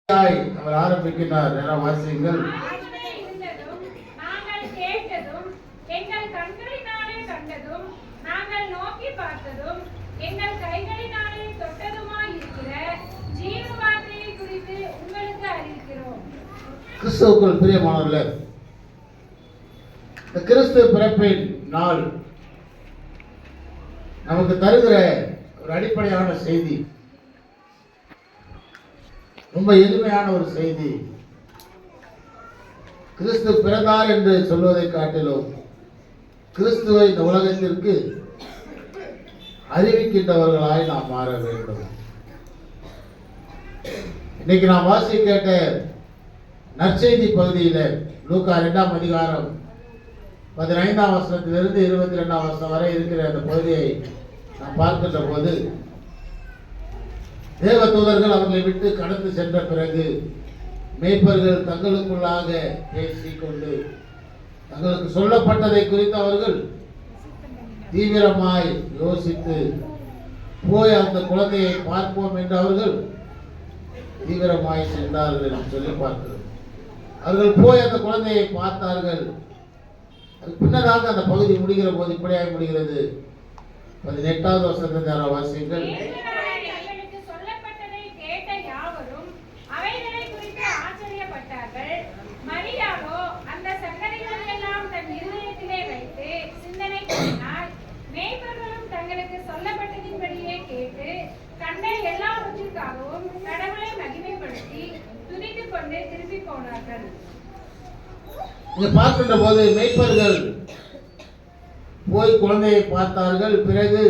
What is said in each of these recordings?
அவர் ஆரம்பிக்கிறார். வாசியுங்கள். எங்கள் கண்களினாலே கண்டதும் நாங்கள் நோக்கி பார்த்ததும் எங்கள் கைகளினாலே தொட்டதுமாய் இருக்கிற ஜீவ வார்த்தையை குறித்து உங்களுக்கு அறிவிக்கிறோம். கிறிஸ்துவுக்குள் பிரியமானவர்களே, இந்த கிறிஸ்து பிறப்பின் நாள் நமக்கு தருகிற ஒரு அடிப்படையான செய்தி, ரொம்ப எளிமையான ஒரு செய்தி. கிறிஸ்து பிறந்தார் என்று சொல்வதை காட்டிலும் கிறிஸ்துவை இந்த உலகத்திற்கு அறிவிக்கின்றவர்களாய் நாம் மாற வேண்டும். இன்னைக்கு நாம் வாசி கேட்ட நற்செய்தி பகுதியில் லூக்கா 2ஆம் அதிகாரம் 15ஆம் வசனத்திலிருந்து 22ஆம் வசனம் வரை இருக்கிற அந்த பகுதியை நாம் பார்க்கின்ற போது, தேவ தூதர்கள் அவர்களை விட்டு கடந்து சென்ற பிறகு மேய்ப்பர்கள் தங்களுக்குள்ளாக பேசிக்கொண்டு தங்களுக்கு சொல்லப்பட்டதை குறித்து அவர்கள் தீவிரமாய் யோசித்து போய் அந்த குழந்தையை பார்ப்போம் என்று அவர்கள் தீவிரமாய் சென்றார்கள் என்று சொல்லி பார்க்கிறோம். அவர்கள் போய் அந்த குழந்தையை பார்த்தார்கள். பின்னதாக அந்த பகுதி முடிகிற போது இப்படியாக முடிகிறது. 18வது வசனத்தை வாசியுங்கள். பார்க்கின்ற போது மேய்ப்பர்கள் போய் குழந்தையை பார்த்தார்கள். பிறகு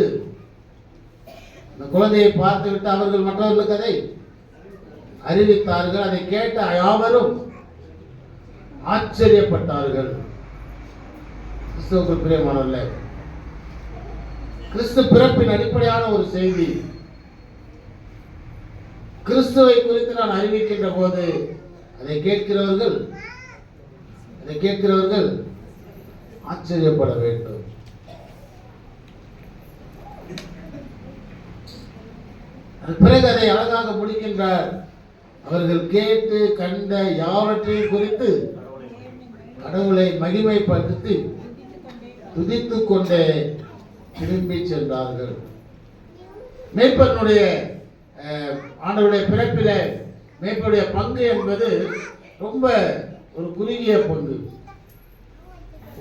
குழந்தையை பார்த்துவிட்டு அவர்கள் மற்றவர்களுக்கு அதை அறிவித்தார்கள். அதை கேட்ட யாவரும் ஆச்சரியப்பட்டார்கள். கிறிஸ்துவுக்குள் பிரியமானவர்களே, கிறிஸ்து பிறப்பின் அடிப்படையான ஒரு செய்தி. கிறிஸ்துவை குறித்து நான் அறிவிக்கின்ற போது அதை கேட்கிறவர்கள் ஆச்சரியப்பட வேண்டும். பிறகு அதை அழகாக முடிக்கின்றார். அவர்கள் கேட்டு கண்ட யாவற்றையும் குறித்து கடவுளை மகிமைப்படுத்தி துதித்துக் கொண்டே திரும்பி சென்றார்கள். மேய்ப்பனுடைய ஆண்டவருடைய பிறப்பில மேய்ப்பனுடைய பங்கு என்பது ரொம்ப ஒரு குறுகிய பங்கு.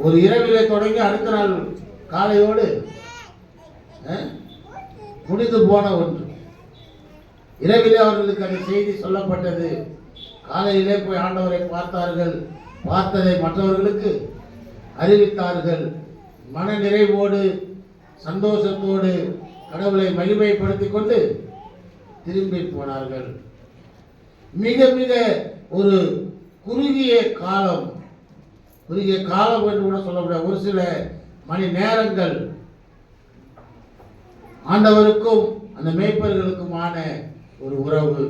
ஒரு இரவிலே தொடங்கி அடுத்த நாள் காலையோடு முடிந்து போன ஒன்று. இரவிலே அவர்களுக்கு அந்த செய்தி சொல்லப்பட்டது. காலையிலே போய் ஆண்டவரை பார்த்தார்கள். பார்த்ததை மற்றவர்களுக்கு அறிவித்தார்கள். மன நிறைவோடு சந்தோஷத்தோடு கடவுளை மகிமைப்படுத்திக் கொண்டு திரும்பி போனார்கள். மிக மிக ஒரு குறுகிய காலம் என்று கூட சொல்ல முடியாது. ஒரு சில மணி நேரங்கள் ஆண்டவருக்கும் அந்த மேய்ப்பர்களுக்குமான ஒரு உறவு.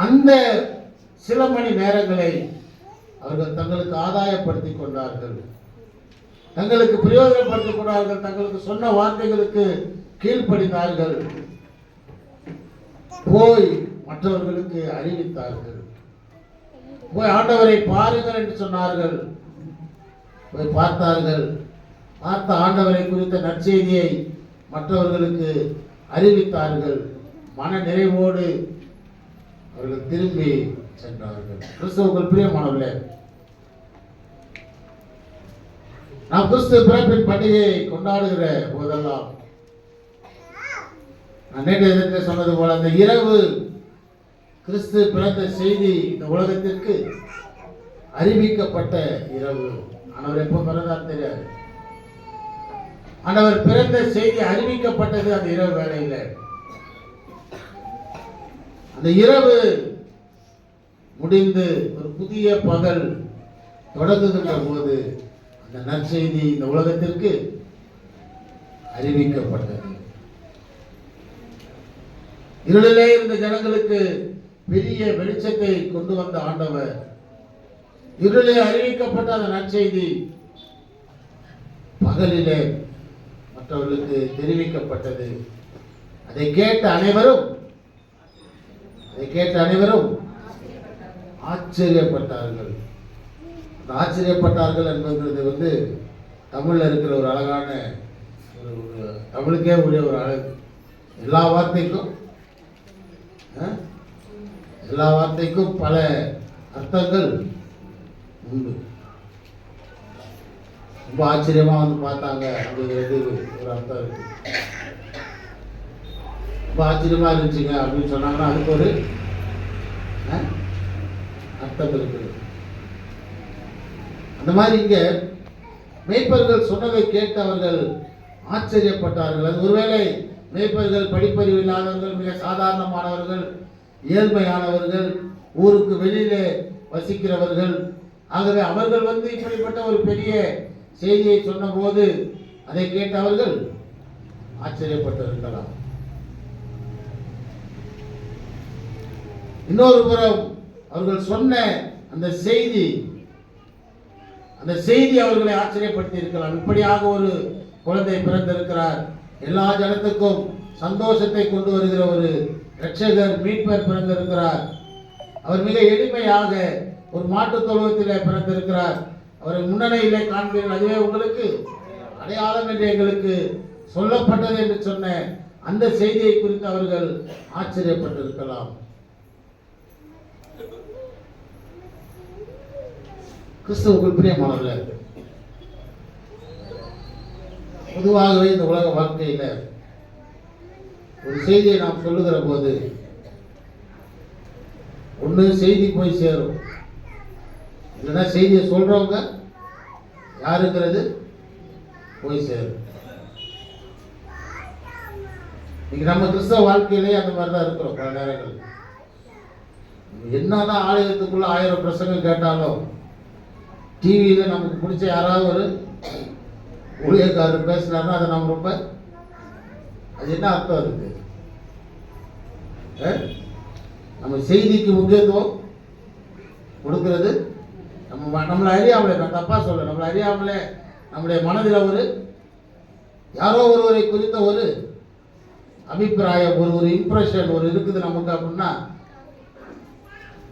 அந்த சில மணி நேரங்களை அவர்கள் தங்களுக்கு ஆதாயப்படுத்திக் கொண்டார்கள், தங்களுக்கு பிரயோஜனப்படுத்திக் கொண்டார்கள், தங்களுக்கு சொன்ன வார்த்தைகளுக்கு கீழ்ப்படிந்தார்கள், போய் மற்றவர்களுக்கு அறிவித்தார்கள். போய் ஆண்டவரை பாருங்கள் என்று சொன்னார்கள். போய் பார்த்தார்கள். பார்த்த ஆண்டவரை குறித்த நற்செய்தியை மற்றவர்களுக்கு அறிவித்தார்கள். மன நிறைவோடு அவர்கள் திரும்பி சென்றார்கள். கிறிஸ்துவுக்குள் பிரியமானவர்களே, நாம் கிறிஸ்து பிறப்பின் பண்டிகையை கொண்டாடுகிற போதெல்லாம் நேற்று எதிர்த்து சொன்னது போல அந்த இரவு கிறிஸ்து பிறந்த செய்தி இந்த உலகத்திற்கு அறிவிக்கப்பட்ட இரவு. ஆண்டவர் எப்போ பிறந்தார் தெரியாது. ஆண்டவர் பிறந்த செய்தி அறிவிக்கப்பட்டது அந்த இரவு வேளையில். அந்த இரவு முடிந்து ஒரு புதிய பகல் தொடங்குகின்ற போது அந்த நற்செய்தி இந்த உலகத்திற்கு அறிவிக்கப்பட்டது. இருளிலே இருந்த ஜனங்களுக்கு பெரிய வெளிச்சத்தை கொண்டு வந்த ஆண்டவர், இருளிலே அறிவிக்கப்பட்ட அந்த நற்செய்தி பகலிலே மற்றவர்களுக்கு தெரிவிக்கப்பட்டது. அதை கேட்ட அனைவரும் ஆச்சரியப்பட்டார்கள். அந்த ஆச்சரியப்பட்டார்கள் என்பது தமிழ்ல இருக்கிற ஒரு அழகான ஒரு தமிழுக்கே உரிய ஒரு அழகு. எல்லா வார்த்தைக்கும் பல அர்த்தங்கள் உண்டு. ரொம்ப ஆச்சரியமா பார்த்தாங்க அப்படிங்கிறது ஒரு அர்த்தம் இருக்கு. ரொம்ப ஆச்சரியமா இருந்துச்சுங்க அப்படின்னு சொன்னாங்கன்னா அதுக்கு ஒரு அர்த்தம் இருக்குது. அந்த மாதிரி இங்க மேய்ப்பர்கள் சொன்னதை கேட்டு அவர்கள் ஆச்சரியப்பட்டார்கள். அது ஒருவேளை மேய்ப்பர்கள் படிப்பறிவு இல்லாதவர்கள், மிக சாதாரணமானவர்கள், ஏழ்மையானவர்கள், ஊருக்கு வெளியிலே வசிக்கிறவர்கள். ஆகவே அவர்கள் இப்படிப்பட்ட ஒரு பெரிய செய்தியை சொன்ன போது அதை கேட்டு அவர்கள் ஆச்சரியப்பட்டிருக்கலாம். இன்னொரு புறம் அவர்கள் சொன்ன அந்த செய்தி அவர்களை ஆச்சரியப்படுத்தி இருக்கலாம். இப்படியாக ஒரு குழந்தை பிறந்திருக்கிறார், எல்லா ஜனத்துக்கும் சந்தோஷத்தை கொண்டு வருகிற ஒரு இரட்சகர் மீட்பர் பிறந்திருக்கிறார். அவர் மிக எளிமையாக ஒரு மாட்டுத் தொழுவத்திலே பிறந்திருக்கிறார். அவரை முன்னணியிலே காண்பீர்கள், அதுவே உங்களுக்கு அடையாளம் என்று எங்களுக்கு சொல்லப்பட்டது என்று சொன்ன அந்த செய்தியை குறித்து அவர்கள் ஆச்சரியப்பட்டிருக்கலாம். கிறிஸ்துவுக்குள் பிரியமானவர்களே, பொதுவாகவே இந்த உலக வாழ்க்கையில ஒரு செய்தியை நாம் சொல்லுகிற போது ஒன்று செய்தி போய் சேரும், இல்லைன்னா செய்தியை சொல்றவங்க யாருங்கிறது போய் சேரும். இன்னைக்கு நம்ம கிறிஸ்தவ வாழ்க்கையிலேயே அந்த மாதிரி தான் இருக்கிறோம். பல நேரங்கள் என்னதான் ஆலயத்துக்குள்ள 1000 பிரசங்கம் கேட்டாலும் டிவியில் நமக்கு பிடிச்ச யாராவது ஒரு ஊழியக்காரர் பேசினார்னா அதை நம்ம ரொம்ப அது என்ன அர்த்தம் இருக்கு? நம்ம செய்திக்கு முக்கியத்துவம் கொடுக்கிறது நம்மளை அறியாமலே, நான் தப்பா சொல்ல, நம்மளை அறியாமலே நம்முடைய மனதில் யாரோ ஒருவரை குறித்த ஒரு அபிப்பிராயம், ஒரு இம்ப்ரெஷன் இருக்குது நமக்கு. அப்படின்னா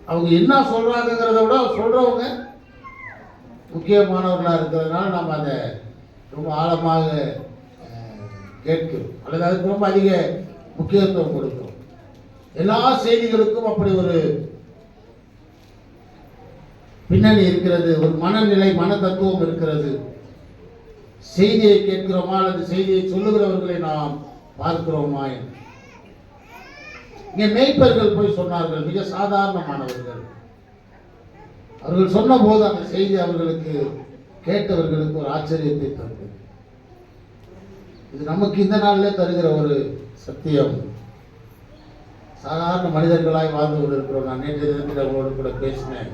அவங்க என்ன சொல்றாங்கிறத விட சொல்றவங்க முக்கியமானவர்களாக இருக்கிறதுனால நாம் அதை ரொம்ப ஆழமாக கேட்கிறோம், அல்லது அதுக்கு ரொம்ப அதிக முக்கியத்துவம் கொடுக்கிறோம். எல்லா செய்திகளுக்கும் அப்படி ஒரு பின்னணி இருக்கிறது, ஒரு மனநிலை, மன தத்துவம் இருக்கிறது. செய்தியை கேட்கிறோமா அல்லது செய்தியை சொல்லுகிறவர்களை நாம் பார்க்கிறோமா? இங்கே மேய்ப்பர்கள் போய் சொன்னார்கள், மிக சாதாரணமானவர்கள். அவர்கள் சொன்ன போது அந்த செய்தி அவர்களுக்கு கேட்டவர்களுக்கு ஒரு ஆச்சரியத்தை தந்தது. இது நமக்கு இந்த நாளிலே தருகிற ஒரு சத்தியம். சாதாரண மனிதர்களாய் வாழ்ந்து கொண்டிருக்கிறோம். நான் நேற்று தினத்தில் அவங்களோடு கூட பேசினேன்,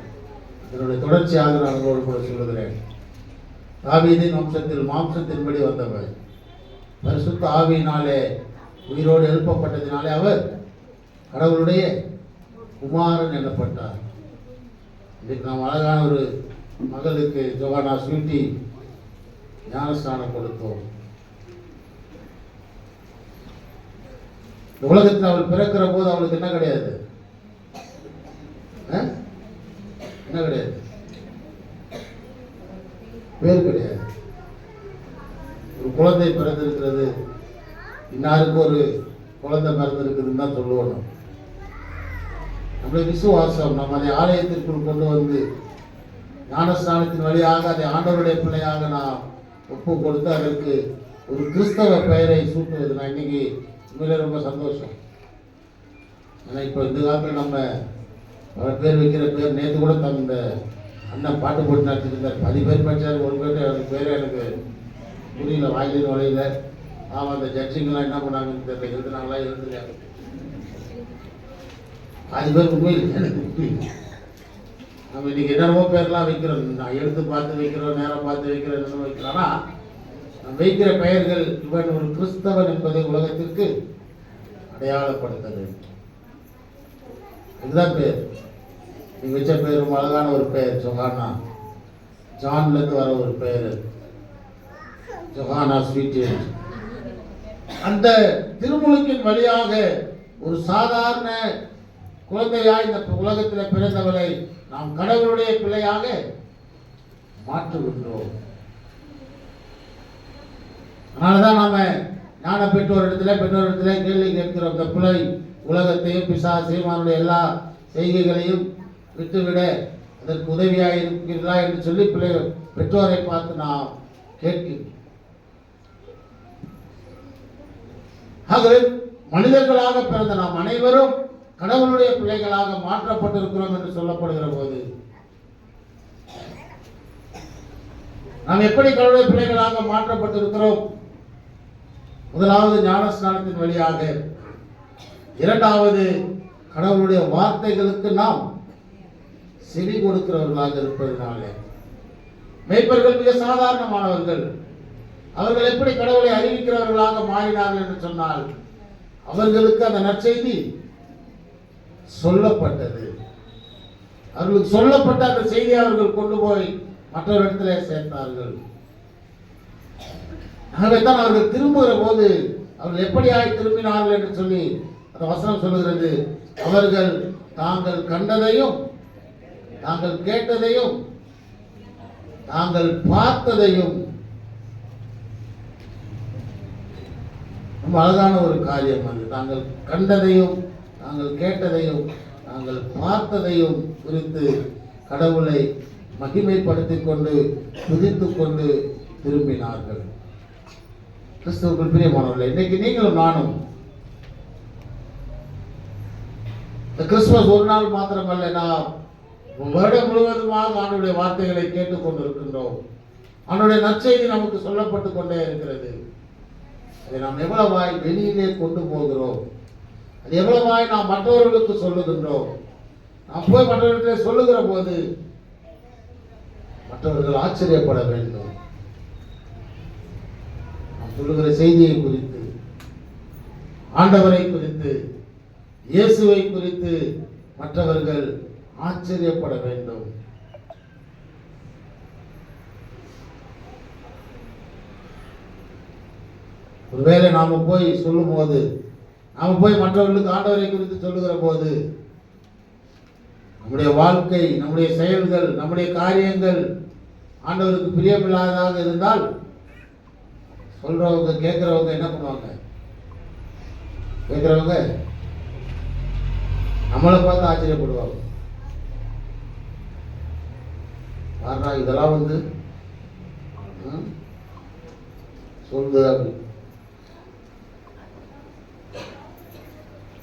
அதனுடைய தொடர்ச்சியாக நான் அவங்களோடு கூட சொல்லுகிறேன். தாவீதின் வம்சத்தில் மாம்சத்தின்படி வந்தவர், பரிசுத்த ஆவியினாலே உயிரோடு எழுப்பப்பட்டதினாலே அவர் கடவுளுடைய குமாரன் எனப்பட்டார். இன்றைக்கு நாம் அழகான ஒரு மகளுக்கு ஜோகானா ஸ்வீட்டி ஞானஸ்தானம் கொடுத்தோம். இந்த உலகத்தில் அவள் பிறக்கிற போது அவளுக்கு என்ன கிடையாது? என்ன கிடையாது? பேர் கிடையாது. ஒரு குழந்தை பிறந்திருக்கிறது, இன்னாருக்கு ஒரு குழந்தை பிறந்திருக்குதுன்னு தான் சொல்லுவோம். நம்முடைய விசுவாசம், நம்ம அதை ஆலயத்திற்குள் கொண்டு வந்து ஞானஸ்தானத்தின் வழியாக அதை ஆண்டவருடைய பிள்ளையாக நாம் ஒப்பு கொடுத்து அதற்கு ஒரு கிறிஸ்தவ பெயரை சூட்டுவது நான் இன்னைக்கு உண்மையிலே ரொம்ப சந்தோஷம். ஏன்னா இப்போ இந்த காலத்தில் நம்ம பல பேர் வைக்கிற பேர், நேற்று கூட இந்த அண்ணன் பாட்டு போட்டு நடத்திருந்தார், 10 பேர் படித்தார், ஒரு பேர் எனக்கு பேரே எனக்கு புரியல, வாயிலின் நுழையில. ஆமாம், அந்த ஜட்ஜிங்கெல்லாம் என்ன பண்ணாங்கன்னு தெரியல, எழுதுனாங்களா எழுதுலையா, 10 பேர் உண்மையில் எனக்கு புரியல. நம்ம இன்னைக்கு என்னென்னமோ பேர்லாம் வைக்கிறோம், நான் எழுத்து பார்த்து வைக்கிறோம், நேரம் பார்த்து வைக்கிறோம், என்னென்ன வைக்கிறோம். ஆனால் நம்ம வைக்கிற பெயர்கள் இவன் ஒரு கிறிஸ்தவன் என்பதை உலகத்திற்கு அடையாளப்படுத்த வேண்டும். இதுதான் பேர். நீங்க வச்ச பேர் ரொம்ப அழகான ஒரு பெயர், ஜொஹானா. ஜான்லேருந்து வர ஒரு பெயர், ஜொஹானா ஸ்வீட். அந்த திருமுழுக்கின் வழியாக ஒரு சாதாரண குழந்தையாய் இந்த உலகத்தில் பிறந்தவரை நாம் கடவுளுடைய பிள்ளையாக மாற்றுகின்றோம். அதனாலதான் நாம ஞான பெற்றோரிடத்துல கேள்வி கேட்கிறோம். இந்த பிள்ளை உலகத்தையும் பிசாசையும் அவனுடைய எல்லா செய்கைகளையும் விட்டுவிட அதற்கு உதவியாக இருக்கிறதா என்று சொல்லி பெற்றோரை பார்த்து நாம் கேட்கிறோம். ஆகவே மனிதர்களாக பிறந்த நாம் அனைவரும் கடவுளுடைய பிள்ளைகளாக மாற்றப்பட்டிருக்கிறோம் என்று சொல்லப்படுகிற போது நாம் எப்படி கடவுளுடைய பிள்ளைகளாக மாற்றப்பட்டிருக்கிறோம்? முதலாவது ஞானஸ்நானத்தின் வழியாக, இரண்டாவது கடவுளுடைய வார்த்தைகளுக்கு நாம் செவி கொடுக்கிறவர்களாக இருப்பதனாலே. மேய்ப்பர்கள் மிக சாதாரணமானவர்கள். அவர்கள் எப்படி கடவுளை அறிவிக்கிறவர்களாக மாறினார்கள் என்று சொன்னால், அவர்களுக்கு அந்த நற்செய்தி சொல்லப்பட்டது. அவர்களுக்கு சொல்லப்பட்ட அந்த செய்தியை அவர்கள் கொண்டு போய் மற்றொரு இடத்திலே சேர்த்தார்கள். ஆகவேதான் அவர்கள் திரும்புகிற போது அவர்கள் எப்படியாய் திரும்பினார்கள் என்று சொல்லி அந்த வசனம் சொல்லுகிறது. அவர்கள் தாங்கள் கண்டதையும் தாங்கள் கேட்டதையும் தாங்கள் பார்த்ததையும், ரொம்ப அழகான ஒரு காரியம் அது. தாங்கள் கண்டதையும் தாங்கள் கேட்டதையும் தாங்கள் பார்த்ததையும் குறித்து கடவுளை மகிமைப்படுத்திக் கொண்டு துதித்துக் கொண்டு திரும்பினார்கள். கிறிஸ்துவுக்குள் பிரியமானவர்களே, இன்னைக்கு நீங்களும் நானும் இந்த கிறிஸ்துமஸ் ஒரு நாள் மாத்திரமல்ல, நாம் வருடம் முழுவதுமாக ஆண்டவருடைய வார்த்தைகளை கேட்டுக் கொண்டிருக்கின்றோம். ஆண்டவருடைய நற்செய்தி நமக்கு சொல்லப்பட்டு கொண்டே இருக்கிறது. அதை நாம் எவ்வளவாய் வெளியிலே கொண்டு போகிறோம், அது எவ்வளவாய் நாம் மற்றவர்களுக்கு சொல்லுகின்றோம். நாம் போய் மற்றவர்களிடத்திலே சொல்லுகிற போது மற்றவர்கள் ஆச்சரியப்பட வேண்டும். நாம் சொல்லுகிற செய்தியை குறித்து, ஆண்டவரை குறித்து, இயேசுவை குறித்து மற்றவர்கள் ஆச்சரியப்பட வேண்டும். ஒருவேளை நாம போய் சொல்லும் போது, நாம போய் மற்றவர்களுக்கு ஆண்டவரை குறித்து சொல்லுகிற போது, நம்முடைய வாழ்க்கை, நம்முடைய செயல்கள், நம்முடைய காரியங்கள் ஆண்டவருக்கு பிரியமில்லாததாக இருந்தால் சொல்றவங்க கேட்கிறவங்க என்ன பண்ணுவாங்க? கேட்கிறவங்க நம்மளை பார்த்து ஆச்சரியப்படுவாங்க. காரணம் இதெல்லாம் சொல்லுது அப்படி.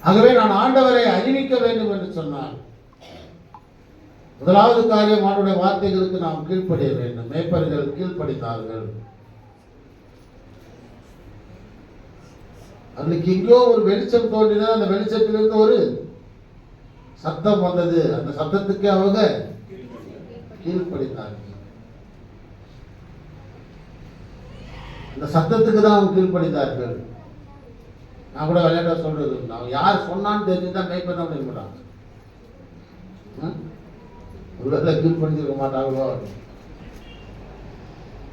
ஆகவே நான் ஆண்டவரை அறிவிக்க வேண்டும் என்று சொன்னால் முதலாவது காரியம் ஆண்டவருடைய வார்த்தைகளுக்கு நாம் கீழ்ப்படிய வேண்டும். மேய்ப்பர்கள் கீழ்ப்படித்தார்கள். அவர்களுக்கு எங்கேயோ ஒரு வெளிச்சம் தோன்றினது. அந்த வெளிச்சத்திலிருந்து ஒரு சத்தம் வந்தது. அந்த சத்தத்துக்கு அவங்க கீழ்ப்படித்தார்கள். அந்த சத்தத்துக்கு தான் அவங்க கீழ்ப்படித்தார்கள். நான் கூட விளையாட்டா சொல்றது, நான் யார் சொன்னான்னு தெரிஞ்சுதான் மேய்ப்பண்ண முடியுமாட்டாங்க. ஒருவேளை கீழ்ப்படிஞ்சிருக்க மாட்டாங்களோ.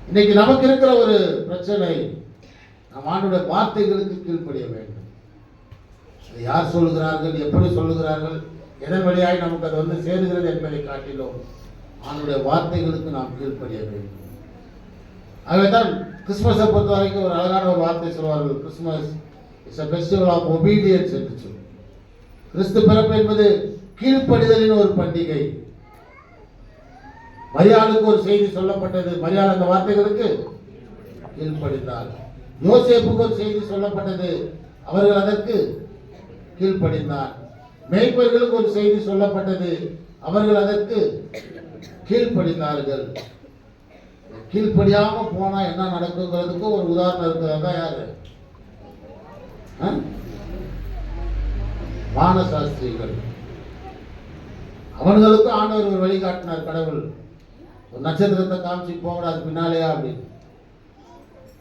இன்னைக்கு நமக்கு இருக்கிற ஒரு பிரச்சனை, நம் ஆண்டவருடைய வார்த்தைகளுக்கு கீழ்ப்படிய வேண்டும். அதை யார் சொல்லுகிறார்கள், எப்படி சொல்லுகிறார்கள், எதன் வழியாய் நமக்கு அது சேருகிறது என்பதை காட்டிலும் ஆண்டவருடைய வார்த்தைகளுக்கு நாம் கீழ்ப்படிய வேண்டும். ஆகவேதான் கிறிஸ்துமஸை பொறுத்த வரைக்கும் ஒரு அழகான ஒரு வார்த்தை சொல்வார்கள். Christmas is a festival of obedience என்று சொல்லி. கிறிஸ்து பிறப்பு என்பது கீழ்ப்படிதலின் ஒரு பண்டிகை. மரியாளுக்கு ஒரு செய்தி சொல்லப்பட்டது. மரியாள் அந்த வார்த்தைகளுக்கு கீழ்ப்படிந்தார். யோசேப்புக்கு ஒரு செய்தி சொல்லப்பட்டது. அவர்கள் அதற்கு கீழ்ப்படிந்தார். மேய்ப்பர்களுக்கு ஒரு செய்தி சொல்லப்பட்டது. அவர்கள் அதற்கு கீழ்ப்படிந்தார்கள். கீழ்ப்படியாம போனா என்ன நடக்குங்கிறதுக்கு ஒரு உதாரணம் இருக்கிறதா? யாரு? வானசாஸ்திரிகள். அவர்களுக்கு ஆண்டவர் ஒரு வழிகாட்டினார். கடவுள் ஒரு நட்சத்திரத்தை காமிச்சு போகணும், அது பின்னாலேயா அப்படின்னு.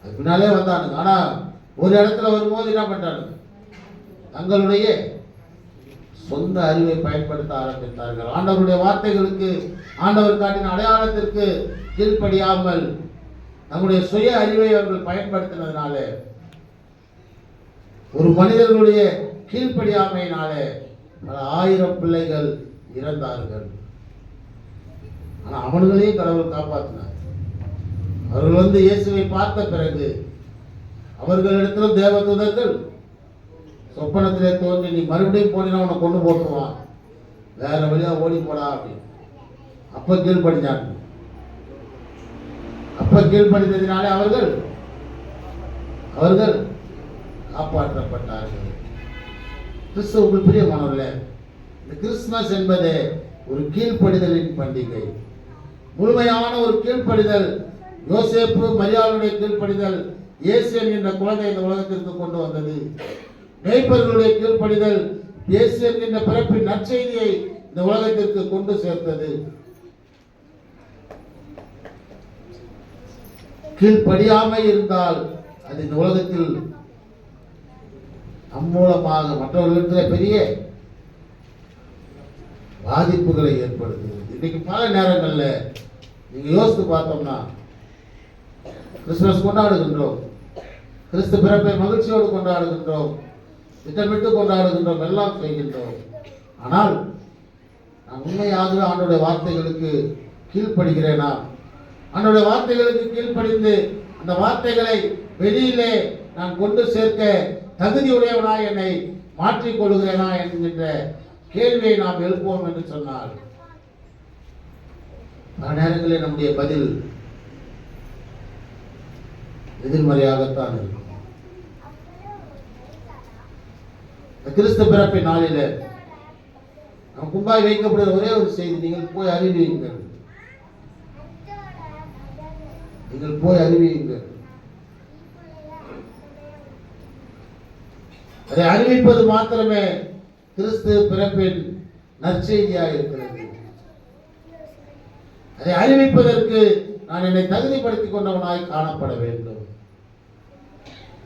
அது பின்னாலே வந்தானுங்க. ஆனா ஒரு இடத்துல வரும்போது என்ன பண்றாங்க? தங்களுடைய சொந்த அறிவை பயன்படுத்த ஆரம்பித்தார்கள். ஆண்டவருடைய வார்த்தைகளுக்கு, ஆண்டவர் காட்டின அடையாளத்திற்கு கீழ்ப்படியாமல் நம்முடைய சுய அறிவை அவர்கள் பயன்படுத்தினதுனால ஒரு மனிதர்களுடைய கீழ்ப்படியாமையினாலே பல ஆயிரம் பிள்ளைகள் இறந்தார்கள். ஆனா அவர்களையும் கடவுள் காப்பாற்றினார். அவர்கள் இயேசுவை பார்த்த பிறகு அவர்களிடத்திலும் தேவதூதர்கள் சொப்பனத்திலே தோன்றி, நீ மறுபடியும் போனீங்கன்னா உன்னை கொண்டு போட்டுருவான், வேற வழியா ஓடி போடா அப்படின்னு. அப்ப கீழ்படிஞ்சாங்க. அப்ப கீழ்படிந்ததினாலே அவர்கள் காப்பாற்றப்பட்டார்கள். கிறிஸ்துவுக்குள் பிரியமானவர்களே, இந்த கிறிஸ்துமஸ் என்பது ஒரு கீழ்ப்படிதலின் பண்டிகை. முழுமையான ஒரு கீழ்ப்படிதல். யோசேப்பு மரியாளுடைய கீழ்ப்படிதல் இயேசு என்கின்ற குழந்தை இந்த உலகத்திற்கு கொண்டு வந்தது. மேய்ப்பர்களுடைய கீழ்ப்படிதல் இயேசு என்கின்ற பிறப்பின் நற்செய்தியை இந்த உலகத்திற்கு கொண்டு சேர்த்தது. கீழ்ப்படியாமை இருந்தால் அது இந்த உலகத்தில் அம்மூலமாக மற்றவர்களிடத்தில் பெரிய பாதிப்புகளை ஏற்படுத்துகிறது. இன்னைக்கு பல நேரங்களில் நீங்க யோசித்து பார்த்தோம்னா, கிறிஸ்துமஸ் கொண்டாடுகின்றோம், கிறிஸ்து பிறப்பை மகிழ்ச்சியோடு கொண்டாடுகின்றோம், திட்டமிட்டு கொண்டாடுகின்றோம், எல்லாம் செய்கின்றோம். ஆனால் நான் உண்மையாகவே ஆண்டோடைய வார்த்தைகளுக்கு கீழ்ப்படுகிறேனா? ஆண்டோடைய வார்த்தைகளுக்கு கீழ்ப்படிந்து அந்த வார்த்தைகளை வெளியிலே நான் கொண்டு சேர்க்க தகுதியுடையவனாய் என்னை மாற்றிக் கொள்கிறேனா என்கின்ற கேள்வியை நாம் எழுப்புவோம் என்று சொன்னால், பல நேரங்களில் நம்முடைய பதில் எதிர்மறையாகத்தான் இருக்கும். கிறிஸ்து பிறப்பின் நாளில நம் கும்பாய் வைக்கப்படுகிற ஒரே ஒரு செய்தி, நீங்கள் போய் அறிவியுங்கள், நீங்கள் போய் அறிவியுங்கள். அதை அறிவிப்பது மாத்திரமே கிறிஸ்து பிறப்பின் நற்செய்தியாக இருக்கிறது. அதை அறிவிப்பதற்கு நான் என்னை தகுதிப்படுத்திக் கொண்டவனாய் காணப்பட வேண்டும்.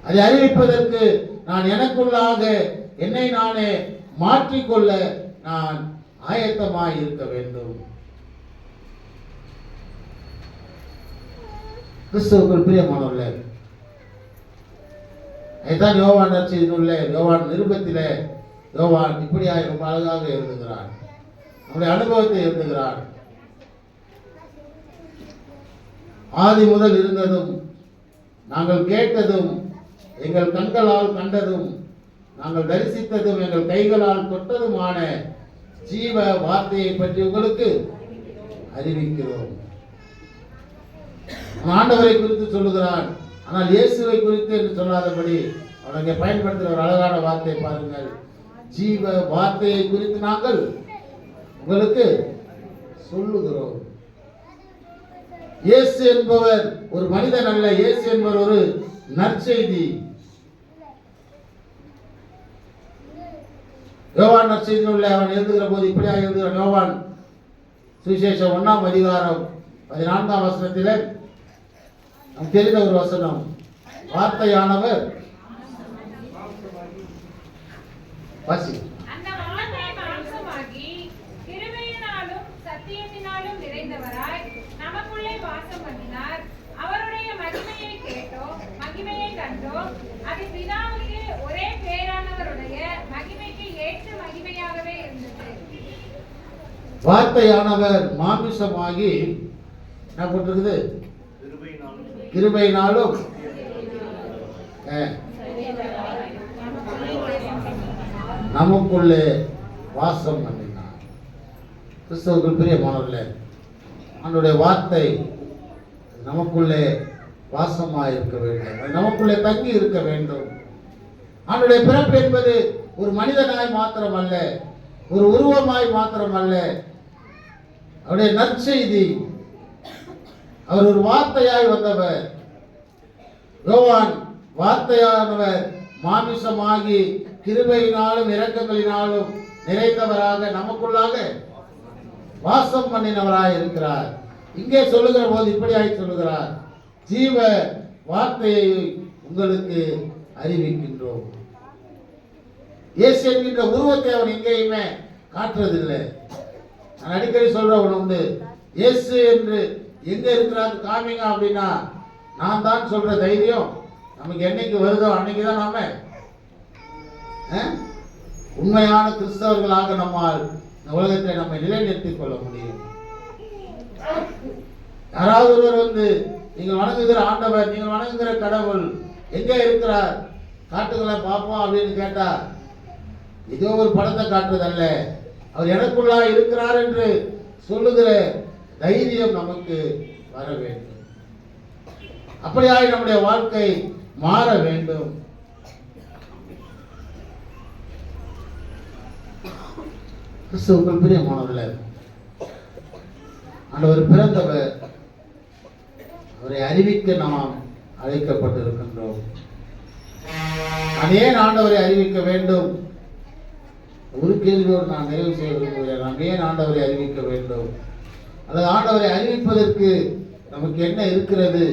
அதை அறிவிப்பதற்கு நான் எனக்குள்ளாக என்னை நானே மாற்றிக்கொள்ள நான் ஆயத்தமாய் இருக்க வேண்டும். கிறிஸ்துவுக்குள் பிரியமானவர்களே, அதுதான் யோவான் நற்செய்தியிலே, யோவான் நிருபத்திலே யோவான் இப்படியாக ரொம்ப அழகாக எழுதுகிறார், நம்முடைய அனுபவத்தை எழுதுகிறார். ஆதி முதல் இருந்ததும் நாங்கள் கேட்டதும் எங்கள் கண்களால் கண்டதும் நாங்கள் தரிசித்ததும் எங்கள் கைகளால் தொட்டதுமான ஜீவ வார்த்தையை பற்றி உங்களுக்கு அறிவிக்கிறோம். ஆண்டவரை குறித்து சொல்லுகிறான், ஆனால் இயேசுவை குறித்து என்று சொல்லாதபடி அவனை பயன்படுத்துகிற ஒரு அழகான வார்த்தை பாருங்கள். ஜீவ வார்த்தையை குறித்து நாங்கள் உங்களுக்கு சொல்லுகிறோம். இயேசு என்பவர் ஒரு மனிதன் அல்ல, இயேசு என்பவர் ஒரு நற்செய்தி. யோவான் நற்செய்தியில் அவன் எழுதுகிற போது இப்படியாக எழுதுகிறான். யோவான் சுவிசேஷம் 1ஆம் அதிகாரம் 14ஆம் வசனத்திலே நமக்கு தெரிந்த ஒரு வசனம், வார்த்தையானவர் வாசி. அந்த வார்த்தை மாம்சமாகி கிருபையினாலும் சத்தியத்தினாலும் நிறைந்தவராய் நமக்குள்ளே வாசம் பண்ணினார். அவருடைய மகிமையை கேட்டோம், மகிமையை கண்டோம். அது பிதாவுக்கு ஒரே பேரானவருடைய மகிமைக்கு ஏற்ற மகிமையாகவே இருந்தது. வார்த்தையானவர் மாமிசமாகி என்ன போட்டிருக்குது? கிருபையினாலும் நமக்குள்ளே வாசம் பண்ணினார். கிறிஸ்துவுக்குள் பிரியமானவர்களே, அவனுடைய வார்த்தை நமக்குள்ளே வாசமாய் இருக்க வேண்டும், நமக்குள்ளே தங்கி இருக்க வேண்டும். அவனுடைய பிறப்பு என்பது ஒரு மனிதனாய் மாத்திரம் அல்ல, ஒரு உருவமாய் மாத்திரம் அல்ல, அவருடைய நற்செய்தி. அவர் ஒரு வார்த்தையாய் வந்தவர். யோவான் வார்த்தையானவர் மாமிசமாகி கிருபையினாலும் இரக்கங்களினாலும் நிறைந்தவராக நமக்குள்ளாக வாசம் பண்ணினவராய் இருக்கிறார். இங்கே சொல்லுகிற போது இப்படியாய் சொல்லுகிறார், ஜீவ வார்த்தையை உங்களுக்கு அறிவிக்கின்றோம். இயேசு என்கின்ற உருவத்தை அவன் எங்கேயுமே காட்டுறதில்லை. நான் அடிக்கடி சொல்ற ஒன்று உண்டு, இயேசு என்று எங்க இருக்கிறார் காமிங்க அப்படின்னா நான் தான் சொல்ற தைரியம் நமக்கு என்னைக்கு வருதோ அன்னைக்கு தான் நாம உண்மையான கிறிஸ்தவர்களாக நம்மால் இந்த உலகத்தில் நம்மை நிலைநிறுத்திக் கொள்ள முடியும். யாராவது ஒருவர் வந்து நீங்கள் வணங்குகிற ஆண்டவர், நீங்கள் வணங்குகிற கடவுள் எங்கே இருக்கிறார், காட்டுகளை பார்ப்போம் அப்படின்னு கேட்டா, ஏதோ ஒரு படத்தை காட்டுறதல்ல, அவர் எனக்குள்ளா இருக்கிறார் என்று சொல்லுகிற தைரியம் நமக்கு வர வேண்டும். அப்படியாய் நம்முடைய வாழ்க்கை மாற வேண்டும். கிறிஸ்துவுக்குள் பிரியமானவர்களே, ஆண்டவர் பிறந்தவர், அவரை அறிவிக்க நாம் அழைக்கப்பட்டிருக்கின்றோம். நான் ஏன் ஆண்டவரை அறிவிக்க வேண்டும்? ஒரு கேள்வியோடு நான் நிறைவு செய்ய விரும்புகிறேன். நாம் ஏன் ஆண்டவரை அறிவிக்க வேண்டும்? அல்லது ஆண்டவரை அறிவிப்பதற்கு நமக்கு என்ன இருக்கிறது?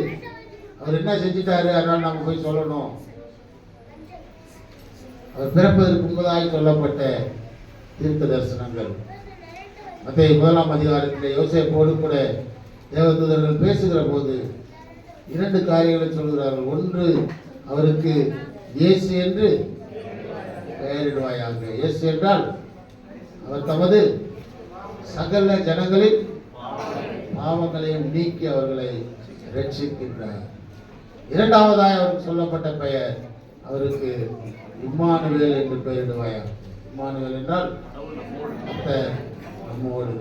அவர் என்ன செஞ்சிட்டாரு, அதனால் நாம் போய் சொல்லணும்? அவர் பிறப்பதற்கு முன்பதாய் சொல்லப்பட்ட தீர்க்க தரிசனங்கள், மத்தேயு 1ஆம் அதிகாரத்தில் யோசேப்போடு கூட தேவதூதர்கள் பேசுகிற போது 2 காரியங்களை சொல்கிறார்கள். ஒன்று, அவருக்கு இயேசு என்று பெயரிடுவாயாக. இயேசு என்றால் அவர் தமது சகல ஜனங்களின் பாவங்களையும் நீக்கி அவர்களை ரட்சிக்கின்றார். இரண்டாவதாய் அவருக்கு சொல்லப்பட்ட பெயர், அவருக்கு இம்மானுவேல் என்று பெயரிடுவாயாக. இம்மானுவேல் என்றால் நம்மோடு.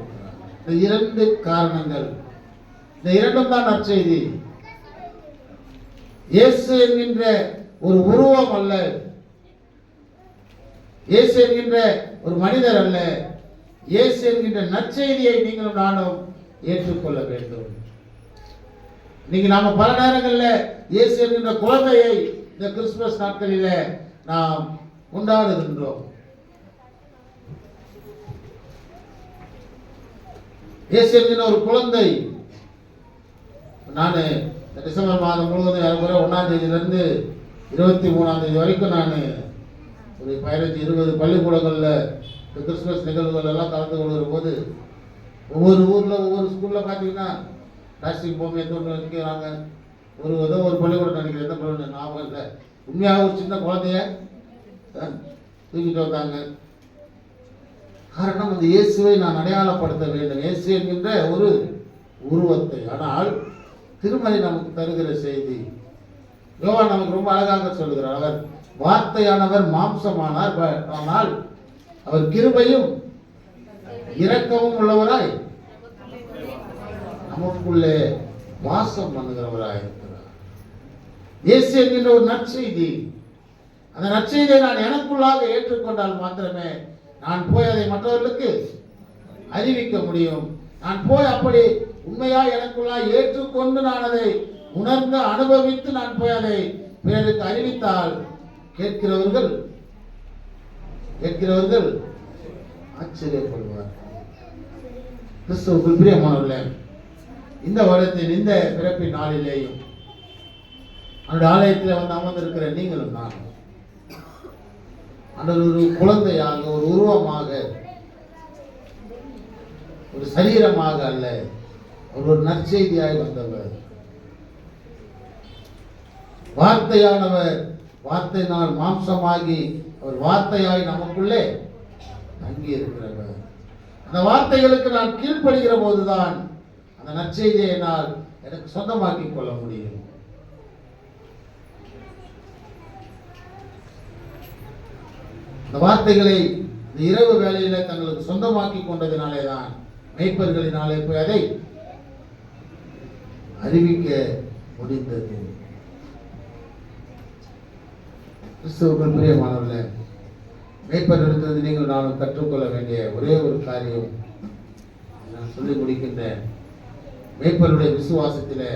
இந்த 2 காரணங்கள், இந்த 2ம் தான் நற்செய்தி. இயேசு என்கின்ற ஒரு உருவம் அல்ல, இயேசு என்கின்ற ஒரு மனிதர் அல்ல, இயேசு என்கின்ற நற்செய்தியை நீங்களும் நானும் ஏற்றுக்கொள்ள வேண்டும். இன்னைக்கு நாம பல நேரங்களில் இயேசு என்கின்ற குழந்தையை இந்த கிறிஸ்துமஸ் நாட்களில நாம் கொண்டாடுகின்றோம். இயேசு என்கின்ற ஒரு குழந்தை, நான் டிசம்பர் மாதம் முழுவதும் 1ஆம் தேதியிலிருந்து 23ஆம் தேதி வரைக்கும் நான் ஒரு 15-20 பள்ளிக்கூடங்களில் இந்த கிறிஸ்துமஸ் நிகழ்வுகள் எல்லாம் கலந்து கொள்கிற போது, ஒவ்வொரு ஊரில் ஒவ்வொரு ஸ்கூலில் பார்த்தீங்கன்னா பிளாஸ்டிக் பொம்மை எடுத்து ஒன்று வைக்கிறாங்க. ஏதோ ஒரு பள்ளிக்கூடம் நினைக்கிறேன், எந்த பள்ளிக்கூடம் ஞாபகம் இல்லை, உண்மையாக ஒரு சின்ன குழந்தைய தூக்கிட்டு வந்தாங்க. காரணம், அந்த இயேசுவை நான் அடையாளப்படுத்த வேண்டும், இயேசு என்கின்ற ஒரு உருவத்தை. ஆனால் திருமலை நமக்கு தருகிற செய்தி, யோவான் நமக்கு ரொம்ப அழகாக சொல்லுகிறார். அவர் வார்த்தையானவர் மாம்சமானார், ஆனால் அவர் கிருபையும் இரக்கமும் உள்ளவராய் நமக்குள்ளே வாசம் பண்ணுகிறவராய் இருக்கிறார். இயேசு என்கின்ற ஒரு நற்செய்தி, அந்த நற்செய்தியை நான் எனக்குள்ளாக ஏற்றுக்கொண்டால் மாத்திரமே நான் போய் அதை மற்றவர்களுக்கு அறிவிக்க முடியும். நான் போய் அப்படி உண்மையாய் எனக்குள்ளாக ஏற்றுக்கொண்டு நான் அதை உணர்ந்து அனுபவித்து நான் போய் அதை பிறருக்கு அறிவித்தால் கேட்கிறவர்கள் ஆச்சரியப்படுவார். கிறிஸ்துவுக்குள் பிரியமானவர்களே, இந்த வருடத்தின் இந்த பிறப்பின் நாளிலேயும் அந்த ஆலயத்தில் வந்து அமர்ந்திருக்கிற நீங்களும் நான் அந்த ஒரு குழந்தையாக, ஒரு உருவமாக, ஒரு சரீரமாக அல்ல, ஒரு நற்செய்தியாய் வந்தவர். வார்த்தையானவர் வார்த்தையினால் மாம்சமாகி அவர் வார்த்தையாய் நமக்குள்ளே தங்கி இருக்கிறவர். அந்த வார்த்தைகளுக்கு நான் கீழ்ப்படுகிற போதுதான் அந்த நற்செய்தியை நான் எனக்கு சொந்தமாக்கிக் கொள்ள முடியும். அந்த வார்த்தைகளை இந்த இரவு வேளையில தங்களுக்கு சொந்தமாக்கி கொண்டதினாலே தான் மேய்ப்பர்களினாலே போய் அதை அறிவிக்க முடிந்தது. கிறிஸ்துவுக்குள் பிரியமானவர்களே, மேய்ப்பரிடத்திலிருந்து நீங்கள் நானும் கற்றுக்கொள்ள வேண்டிய ஒரே ஒரு காரியம் நான் சொல்லி முடிக்கின்றேன். மேய்ப்பருடைய விசுவாசத்தில்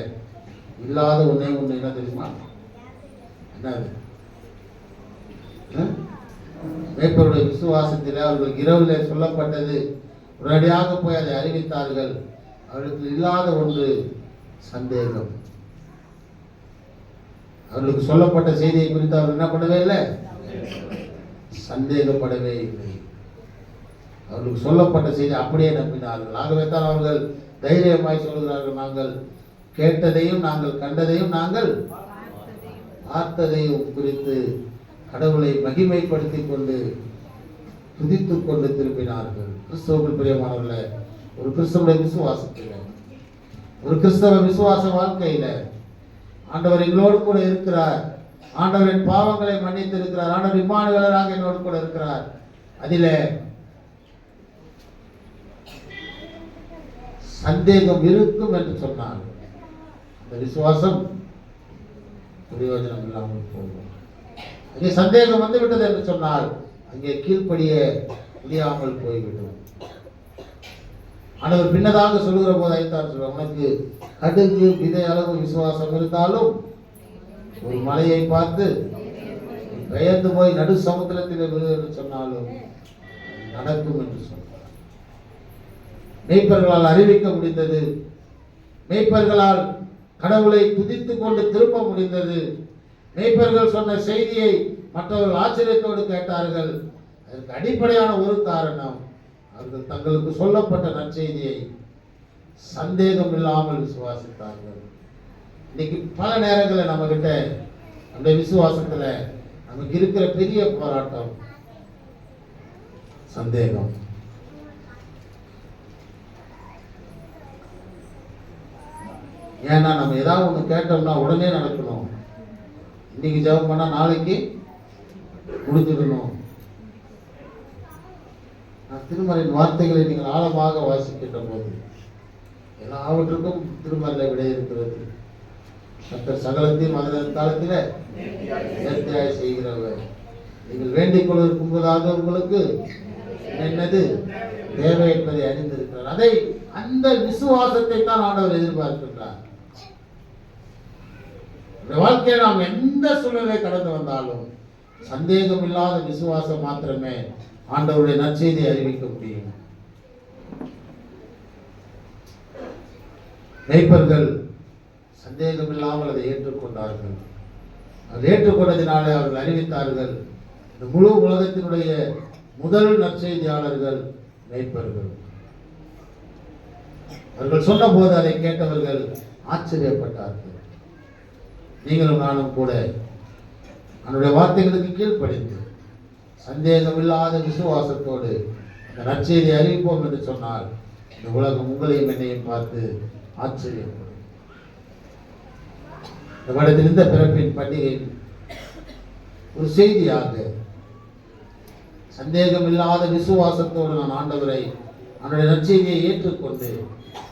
இல்லாத ஒன்னே ஒன்று என்ன தெரியுமா? என்னது? மேய்ப்பருடைய விசுவாசத்தில் அவர்கள் இரவில் சொல்லப்பட்டது உடனடியாக போய் அதை அறிவித்தார்கள். அவர்களுக்கு இல்லாத ஒன்று சந்தேகம். அவர்களுக்கு சொல்லப்பட்ட செய்தியை குறித்து அவர்கள் என்ன பண்ணவே இல்லை, சந்தேகப்படவே இல்லை. அவர்களுக்கு சொல்லப்பட்ட செய்தி அப்படியே நம்பினார்கள். ஆகவே தான் அவர்கள் தைரியமாய் சொல்கிறார்கள், நாங்கள் கேட்டதையும் நாங்கள் கண்டதையும் நாங்கள் பார்த்ததையும் குறித்து கடவுளை மகிமைப்படுத்திக் கொண்டு துதித்துக் கொண்டு திரும்பினார்கள். கிறிஸ்தவர்கள் பிரியமானவர்களே, ஒரு கிறிஸ்தவனுடைய விசுவாசத்தில், ஒரு கிறிஸ்தவ விசுவாச வாழ்க்கையில ஆண்டவர் எங்களோடு கூட இருக்கிறார். ஆண்டவரின் பாவங்களை மன்னித்து இருக்கிறார். ஆண்டவர் இம்மானுவேலராக என்னோடு கூட இருக்கிறார். அதிலே சந்தேகம் இருக்கும் என்று சொன்னார். அந்த விசுவாசம் பிரயோஜனம் இல்லாமல் போகும். அங்கே சந்தேகம் வந்துவிட்டது என்று சொன்னால் அங்கே கீழ்ப்படிய முடியாமல் போய்விடும். ஆண்டவர் பின்னதாக சொல்லுகிற போது ஐத்தான் சொல்லுவார், உனக்கு கடுகு விதை அளவு விசுவாசம் இருந்தாலும் ஒரு மலையை பார்த்து பெயர்ந்து போய் நடு சமுத்திரத்தில் விழு என்று சொன்னாலும் நடக்கும் என்று சொன்னார். மேய்ப்பர்களால் அறிவிக்க முடிந்தது. மேய்ப்பர்களால் கடவுளை துதித்துக் கொண்டு திரும்ப முடிந்தது. மேய்ப்பர்கள் சொன்ன செய்தியை மற்றவர்கள் ஆச்சரியத்தோடு கேட்டார்கள். அதற்கு அடிப்படையான ஒரு காரணம், அவர்கள் தங்களுக்கு சொல்லப்பட்ட நற்செய்தியை சந்தேகம் இல்லாமல் விசுவாசித்தார்கள். இன்னைக்கு பல நேரங்களில் நம்ம கிட்ட அந்த விசுவாசத்துல நமக்கு இருக்கிற பெரிய போராட்டம் சந்தேகம். ஏன்னா நம்ம ஏதாவது ஒன்று கேட்டோம்னா உடனே நடக்கணும். இன்னைக்கு ஜெபம் பண்ணா நாளைக்கு முடிஞ்சிடணும். திருமறையின் வார்த்தைகளை நீங்கள் ஆழமாக வாசிக்கின்ற போது எல்லாவற்றுக்கும் திருமறையில விடை இருக்கிறது. கர்த்தர் சகலத்தையும் அதன் காலத்தில் நேர்த்தியாய் செய்கிறவர். நீங்கள் வேண்டிக் கொள்வதற்கு முன்பதாக உங்களுக்கு என்னது தேவை என்பதை அறிந்திருக்கிறார். அதை அந்த விசுவாசத்தை தான் ஆண்டவர் எதிர்பார்க்கின்றார். வாழ்க்கையை நாம் எந்த சூழ்நிலை கடந்து வந்தாலும் சந்தேகம் இல்லாத விசுவாசம் மாத்திரமே ஆண்டவருடைய நற்செய்தியை அறிவிக்க முடியும். மேய்ப்பர்கள் சந்தேகம் இல்லாமல் அதை ஏற்றுக்கொண்டார்கள். அதை ஏற்றுக்கொண்டதினாலே அவர்கள் அறிவித்தார்கள். இந்த முழு உலகத்தினுடைய முதல் நற்செய்தியாளர்கள் மேய்ப்பர்கள். அவர்கள் சொன்ன போது அதை கேட்டவர்கள் ஆச்சரியப்பட்டார்கள். நீங்களும் நானும் கூட அவனுடைய வார்த்தைகளுக்கு கீழ்ப்படிந்து சந்தேகம் இல்லாத விசுவாசத்தோடு இந்த நற்செய்தியை அறிவிப்போம் என்று சொன்னால் இந்த உலகம் உங்களையும் என்னையும் பார்த்து ஆச்சரியப்படும். இந்த வருடத்தில் இந்த பிறப்பின் பண்டிகை ஒரு செய்தியாக சந்தேகம் இல்லாத விசுவாசத்தோடு நான் ஆண்டவரை அவனுடைய நற்செய்தியை ஏற்றுக்கொண்டு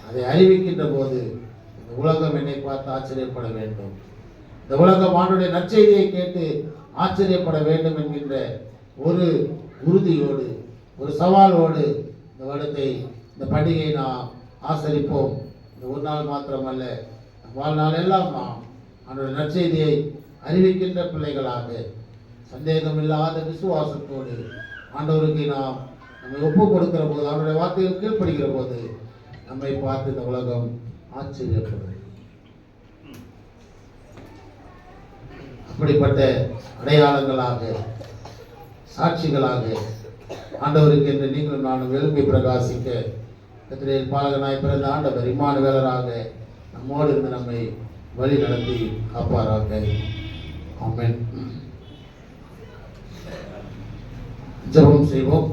அதை அறிவிக்கின்ற போது இந்த உலகம் என்னை பார்த்து ஆச்சரியப்பட வேண்டும். இந்த உலகம் ஆண்டவருடைய நற்செய்தியை கேட்டு ஆச்சரியப்பட வேண்டும் என்கின்ற ஒரு உறுதியோடு, ஒரு சவாலோடு இந்த வருடத்தை, இந்த பண்டிகையை நாம் ஆசரிப்போம். இந்த ஒரு நாள் மாத்திரமல்ல, வாழ்நாள் எல்லாம் நாம் அவனுடைய நற்செய்தியை அறிவிக்கின்ற பிள்ளைகளாக சந்தேகம் இல்லாத விசுவாசத்தோடு ஆண்டவருக்கு நாம் நம்மை ஒப்பு கொடுக்கிற போது, அவனுடைய வார்த்தைகள் கீழ்ப்படுகிற போது நம்மை பார்த்து இந்த உலகம் ஆச்சரியப்படும். அப்படிப்பட்ட அடையாளங்களாக, சாட்சிகளாக ஆண்டவருக்கு என்று நீங்களும் நானும் எழுப்பி பிரகாசிக்க கர்த்தரின் பாலகனாய் பிறந்த ஆண்டவர் இம்மானுவேலராக நம்மோடு இருந்து நம்மை வழி நடத்தி காப்பாராக. ஆமென். ஜெபம் செய்வோம்.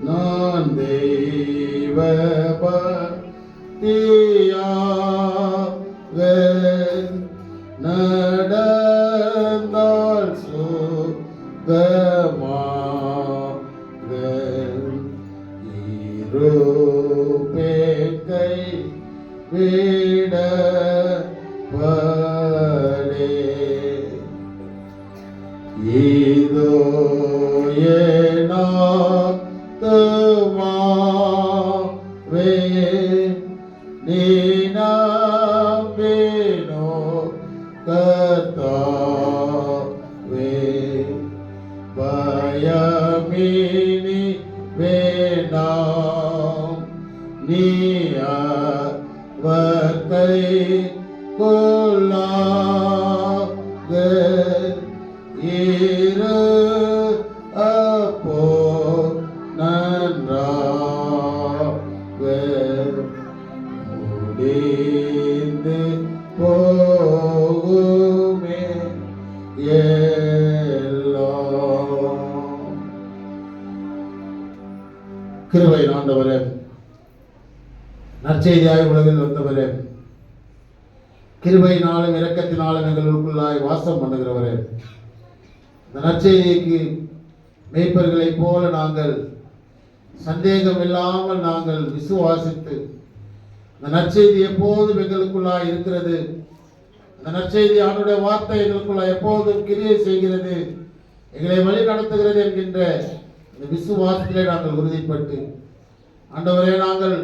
நான் தெய்வ பக்தியாக நடந்தால் சுகமாக இருப்பேக்கை விடப்படே. இதோ ஏனாத்துமாவே நீ கை கொள்ளாக இரு அப்போ நன்றாக முடிந்து போகுமே எல்லாம். கிருபை ஆண்டவரே, நற்செய்தியாய் உலகில் வந்தவரே, கிருபையினாலும் இரக்கத்தினாலும் எங்களுக்குள்ளாய் வாசம் பண்ணுகிறவரே, இந்த நற்செய்திக்கு மேய்ப்பர்களைப் போல நாங்கள் சந்தேகம் இல்லாமல் நாங்கள் விசுவாசித்து இந்த நற்செய்தி எப்போதும் எங்களுக்குள்ளாய் இருக்கிறது, இந்த நற்செய்தி ஆண்டுடைய வார்த்தை எங்களுக்குள்ளாய் எப்போதும் கிரியை செய்கிறது, எங்களை வழி நடத்துகிறது என்கின்ற இந்த விசுவாசத்திலே நாங்கள் உறுதிப்பட்டு ஆண்டவரே, நாங்கள்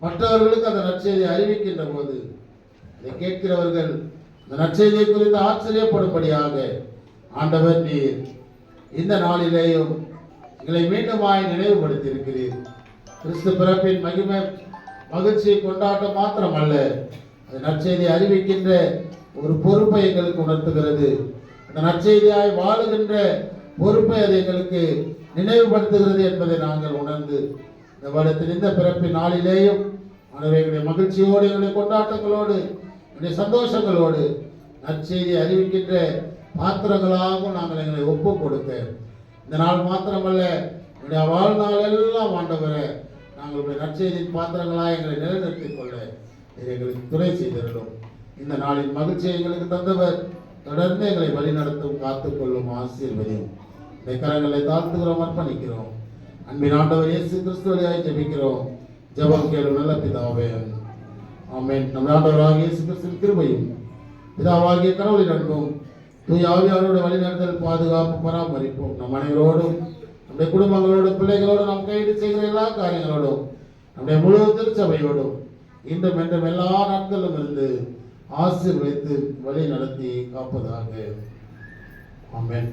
மற்றவர்களுக்கு அந்த நற்செய்தியை அறிவிக்கின்ற போது இதை கேட்கிறவர்கள் இந்த நற்செய்தியை குறித்து ஆச்சரியப்படும்படியாக ஆண்டவர் நீர் இந்த நாளிலேயும் எங்களை மீண்டுமாய் நினைவுபடுத்தி இருக்கிறீர். கிறிஸ்து பிறப்பின் மகிமை மகிழ்ச்சியை கொண்டாட்டம் மாத்திரமல்ல, அந்த நற்செய்தியை அறிவிக்கின்ற ஒரு பொறுப்பை எங்களுக்கு உணர்த்துகிறது. அந்த நற்செய்தியாய் வாழுகின்ற பொறுப்பை அது எங்களுக்கு நினைவுபடுத்துகிறது என்பதை நாங்கள் உணர்ந்து இந்த வருடத்தின் இந்த பிறப்பின் நாளிலேயும் எங்களுடைய மகிழ்ச்சியோடு, எங்களுடைய கொண்டாட்டங்களோடு, எங்களுடைய சந்தோஷங்களோடு நற்செய்தியை அறிவிக்கின்ற பாத்திரங்களாகவும் நாங்கள் எங்களை ஒப்பு கொடுக்க இந்த நாள் மாத்திரமல்ல, என்னுடைய வாழ்நாள் எல்லாம் ஆண்டவரே, நாங்களுடைய நற்செய்தியின் பாத்திரங்களாக எங்களை நிலைநிறுத்திக் கொள்ள எங்களுக்கு துணை செய்திருந்தோம். இந்த நாளின் மகிழ்ச்சியை எங்களுக்கு தந்தவர் தொடர்ந்து எங்களை வழிநடத்தும், காத்துக்கொள்ளும், ஆசீர்வதியும். இந்த கரங்களை தாழ்த்துகிறோம், அர்ப்பணிக்கிறோம். அன்பின் ஆண்டவர் இயேசு கிறிஸ்துவையாய் ஜெபிக்கிறோம். ஜெபம் கேளும் நல்ல பிதாவே, ஆமென். நம் ஆண்டவராகிய இயேசு கிறிஸ்துவின் கிருபையும் பிதாவாகிய கடவுளின் அன்பும் தூய ஆவியாரோட வழிநடத்தல், பாதுகாப்பு, பராமரிப்போம் நம் அனைவரோடும், நம்முடைய குடும்பங்களோடும், பிள்ளைகளோடும், நாம் கைது செய்கிற எல்லா காரியங்களோடும், நம்முடைய முழு திருச்சபையோடும் இன்றும் என்றும் எல்லா நாட்களிலும் இருந்து ஆசீர்வதித்து வழி நடத்தி காப்பதாக. ஆமென்.